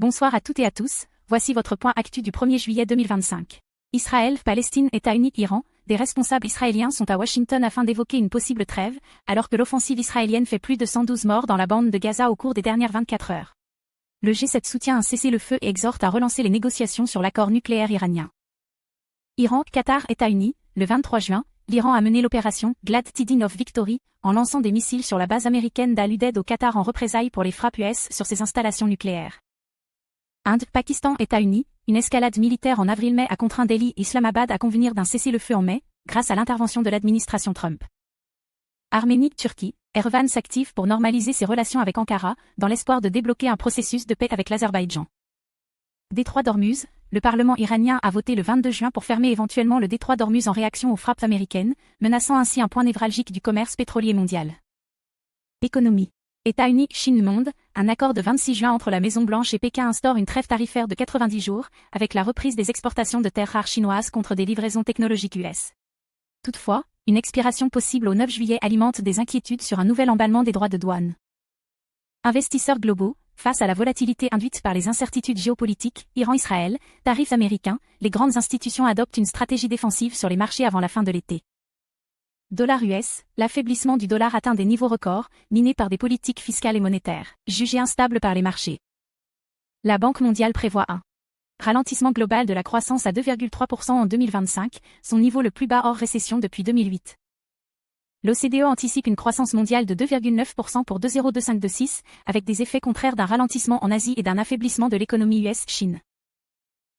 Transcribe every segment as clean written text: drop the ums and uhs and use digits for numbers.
Bonsoir à toutes et à tous, voici votre point actu du 1er juillet 2025. Israël, Palestine, État unique Iran, des responsables israéliens sont à Washington afin d'évoquer une possible trêve, alors que l'offensive israélienne fait plus de 112 morts dans la bande de Gaza au cours des dernières 24 heures. Le G7 soutient un cessez-le-feu et exhorte à relancer les négociations sur l'accord nucléaire iranien. Iran, Qatar, États-Unis, le 23 juin, l'Iran a mené l'opération Glad Tidings of Victory en lançant des missiles sur la base américaine d'Al-Udeid au Qatar en représailles pour les frappes US sur ses installations nucléaires. Inde, Pakistan, États-Unis, une escalade militaire en avril-mai a contraint Delhi et Islamabad à convenir d'un cessez-le-feu en mai, grâce à l'intervention de l'administration Trump. Arménie, Turquie, Erevan s'active pour normaliser ses relations avec Ankara, dans l'espoir de débloquer un processus de paix avec l'Azerbaïdjan. Détroit d'Ormuz, le Parlement iranien a voté le 22 juin pour fermer éventuellement le détroit d'Ormuz en réaction aux frappes américaines, menaçant ainsi un point névralgique du commerce pétrolier mondial. Économie. États-Unis, Chine, monde, un accord de 26 juin entre la Maison-Blanche et Pékin instaure une trêve tarifaire de 90 jours, avec la reprise des exportations de terres rares chinoises contre des livraisons technologiques US. Toutefois, une expiration possible au 9 juillet alimente des inquiétudes sur un nouvel emballement des droits de douane. Investisseurs globaux, face à la volatilité induite par les incertitudes géopolitiques, Iran-Israël, tarifs américains, les grandes institutions adoptent une stratégie défensive sur les marchés avant la fin de l'été. Dollar US, l'affaiblissement du dollar atteint des niveaux records, minés par des politiques fiscales et monétaires, jugées instables par les marchés. La Banque mondiale prévoit un ralentissement global de la croissance à 2,3% en 2025, son niveau le plus bas hors récession depuis 2008. L'OCDE anticipe une croissance mondiale de 2,9% pour 2025-26, avec des effets contraires d'un ralentissement en Asie et d'un affaiblissement de l'économie US-Chine.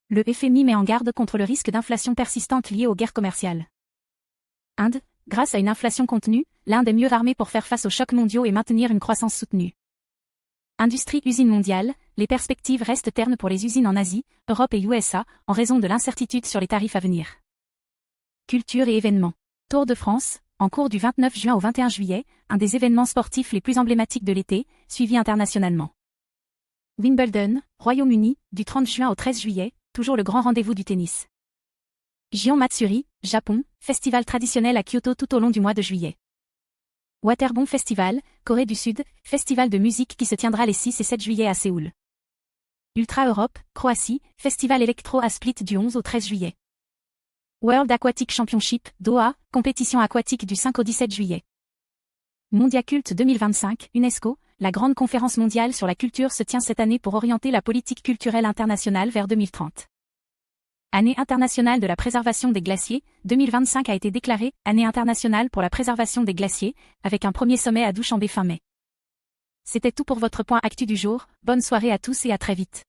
Le FMI met en garde contre le risque d'inflation persistante liée aux guerres commerciales. Inde, grâce à une inflation contenue, l'Inde est mieux armée pour faire face aux chocs mondiaux et maintenir une croissance soutenue. Industrie usine mondiale, les perspectives restent ternes pour les usines en Asie, Europe et USA, en raison de l'incertitude sur les tarifs à venir. Culture et événements. Tour de France, en cours du 29 juin au 21 juillet, un des événements sportifs les plus emblématiques de l'été, suivi internationalement. Wimbledon, Royaume-Uni, du 30 juin au 13 juillet, toujours le grand rendez-vous du tennis. Gion Matsuri, Japon, festival traditionnel à Kyoto tout au long du mois de juillet. Waterbom Festival, Corée du Sud, festival de musique qui se tiendra les 6 et 7 juillet à Séoul. Ultra Europe, Croatie, festival électro à Split du 11 au 13 juillet. World Aquatic Championship, Doha, compétition aquatique du 5 au 17 juillet. Mondiaculte 2025, UNESCO, la grande conférence mondiale sur la culture se tient cette année pour orienter la politique culturelle internationale vers 2030. Année internationale de la préservation des glaciers, 2025 a été déclarée Année internationale pour la préservation des glaciers, avec un premier sommet à Douchambé fin mai. C'était tout pour votre point actu du jour, bonne soirée à tous et à très vite.